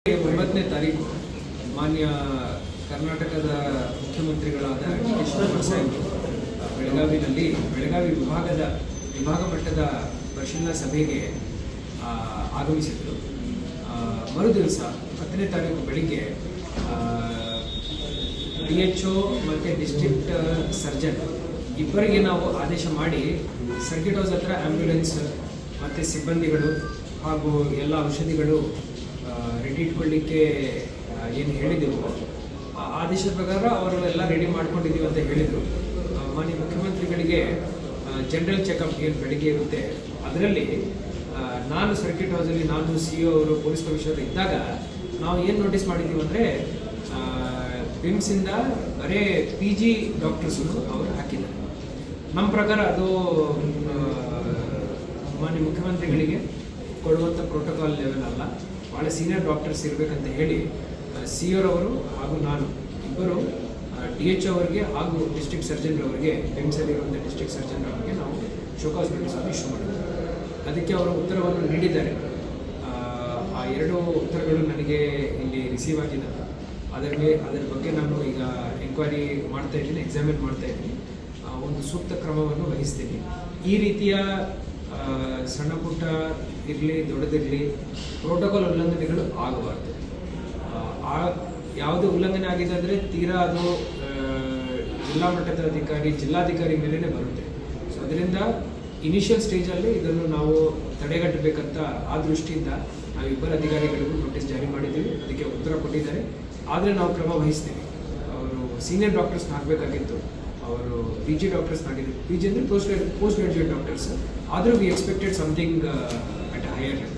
9ನೇ ತಾರೀಕು ಮಾನ್ಯ ಕರ್ನಾಟಕದ ಮುಖ್ಯಮಂತ್ರಿಗಳಾದ ಡಿ ಕೆ ಶಿವಕುಮಾರ್ ಸಾಹೇಬರು ಬೆಳಗಾವಿನಲ್ಲಿ ಬೆಳಗಾವಿ ವಿಭಾಗ ಮಟ್ಟದ ಪರಿಶೀಲನಾ ಸಭೆಗೆ ಆಗಮಿಸಿದರು. ಮರುದಿವಸ 10ನೇ ತಾರೀಕು ಬೆಳಿಗ್ಗೆ DHO ಮತ್ತು ಡಿಸ್ಟ್ರಿಕ್ಟ್ ಸರ್ಜನ್ ಇಬ್ಬರಿಗೆ ನಾವು ಆದೇಶ ಮಾಡಿ ಸರ್ಕಿಟ್ ಹೌಸ್ ಹತ್ರ ಆ್ಯಂಬ್ಯುಲೆನ್ಸ್ ಮತ್ತು ಸಿಬ್ಬಂದಿಗಳು ಹಾಗೂ ಎಲ್ಲ ಔಷಧಿಗಳು ರೆಡಿ ಇಟ್ಕೊಳ್ಳಿಕ್ಕೆ ಏನು ಹೇಳಿದೆವು ಆ ಆದೇಶದ ಪ್ರಕಾರ ಅವರು ಎಲ್ಲ ರೆಡಿ ಮಾಡ್ಕೊಂಡಿದ್ದೀವಿ ಅಂತ ಹೇಳಿದರು. ಮಾನ್ಯ ಮುಖ್ಯಮಂತ್ರಿಗಳಿಗೆ ಜನರಲ್ ಚೆಕಪ್ ಏನು ಬೆಳಿಗ್ಗೆ ಇರುತ್ತೆ ಅದರಲ್ಲಿ ನಾನು ಸರ್ಕಿಟ್ ಹೌಸಲ್ಲಿ ನಾನು CEO ಅವರು ಪೊಲೀಸ್ ಕಮಿಷನರ್ ಇದ್ದಾಗ ನಾವು ಏನು ನೋಟಿಸ್ ಮಾಡಿದ್ದೀವಿ ಅಂದರೆ ಬಿಮ್ಸಿಂದ ಬರೇ PG ಡಾಕ್ಟರ್ಸು ಅವರು ಹಾಕಿದ್ದಾರೆ. ನಮ್ಮ ಪ್ರಕಾರ ಅದು ಮಾನ್ಯ ಮುಖ್ಯಮಂತ್ರಿಗಳಿಗೆ ಕೊಡುವಂಥ ಪ್ರೋಟೋಕಾಲ್ ಲೆವೆಲ್ ಅಲ್ಲ, ಭಾಳ ಸೀನಿಯರ್ ಡಾಕ್ಟರ್ಸ್ ಇರಬೇಕಂತ ಹೇಳಿ CEO ಅವರು ಹಾಗೂ ನಾನು ಇಬ್ಬರು DHO ಅವರಿಗೆ ಹಾಗೂ ಡಿಸ್ಟ್ರಿಕ್ಟ್ ಸರ್ಜನ್ ಅವರಿಗೆ ಬಿಮ್ಸಲ್ಲಿರುವಂಥ ಡಿಸ್ಟ್ರಿಕ್ಟ್ ಸರ್ಜನ್ ಅವರಿಗೆ ನಾವು ಶೋಕಾಸ್ ನೋಟಿಸನ್ನು ಇಶ್ಯೂ ಮಾಡಿದ್ದೇವೆ. ಅದಕ್ಕೆ ಅವರು ಉತ್ತರವನ್ನು ನೀಡಿದ್ದಾರೆ. ಆ 2 ಉತ್ತರಗಳು ನನಗೆ ಇಲ್ಲಿ ರಿಸೀವ್ ಆಗಿದ್ದಾವೆ. ಅದರ ಬಗ್ಗೆ ನಾನು ಈಗ ಎಂಕ್ವೈರಿ ಮಾಡ್ತಾ ಇದ್ದೀನಿ, ಎಕ್ಸಾಮಿನ್ ಮಾಡ್ತಾ ಇದ್ದೀನಿ, ಒಂದು ಸೂಕ್ತ ಕ್ರಮವನ್ನು ವಹಿಸ್ತೀನಿ. ಈ ರೀತಿಯ ಸಣ್ಣ ಪುಟ್ಟ ಇರಲಿ ದೊಡ್ಡದಿರಲಿ ಪ್ರೋಟೋಕಾಲ್ ಉಲ್ಲಂಘನೆಗಳು ಆಗಬಾರ್ದು. ಯಾವುದೇ ಉಲ್ಲಂಘನೆ ಆಗಿದೆ ಅಂದರೆ ತೀರಾ ಅದು ಜಿಲ್ಲಾ ಮಟ್ಟದ ಅಧಿಕಾರಿ ಜಿಲ್ಲಾಧಿಕಾರಿ ಮೇಲೇ ಬರುತ್ತೆ. ಸೊ ಅದರಿಂದ ಇನಿಷಿಯಲ್ ಸ್ಟೇಜಲ್ಲಿ ಇದನ್ನು ನಾವು ತಡೆಗಟ್ಟಬೇಕಂತ ಆ ದೃಷ್ಟಿಯಿಂದ ನಾವು ಇಬ್ಬರು ಅಧಿಕಾರಿಗಳಿಗೂ ನೋಟಿಸ್ ಜಾರಿ ಮಾಡಿದ್ದೀವಿ. ಅದಕ್ಕೆ ಉತ್ತರ ಕೊಟ್ಟಿದ್ದಾರೆ. ಆದರೆ ನಾವು ಕ್ರಮ ವಹಿಸ್ತೀವಿ. ಅವರು ಸೀನಿಯರ್ ಡಾಕ್ಟರ್ಸ್ನ ಹಾಕಬೇಕಾಗಿತ್ತು, ಅವರು PG ಡಾಕ್ಟರ್ಸ್ನ ಆಗಿದ್ರು. PG ಅಂದರೆ ಪೋಸ್ಟ್ ಗ್ರಾಜ್ಯುಯೇಟ್ ಡಾಕ್ಟರ್ಸ್. ಆದರೂ we expected something at a higher level.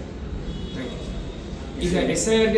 Thank you. ಈಗ SIRಗೆ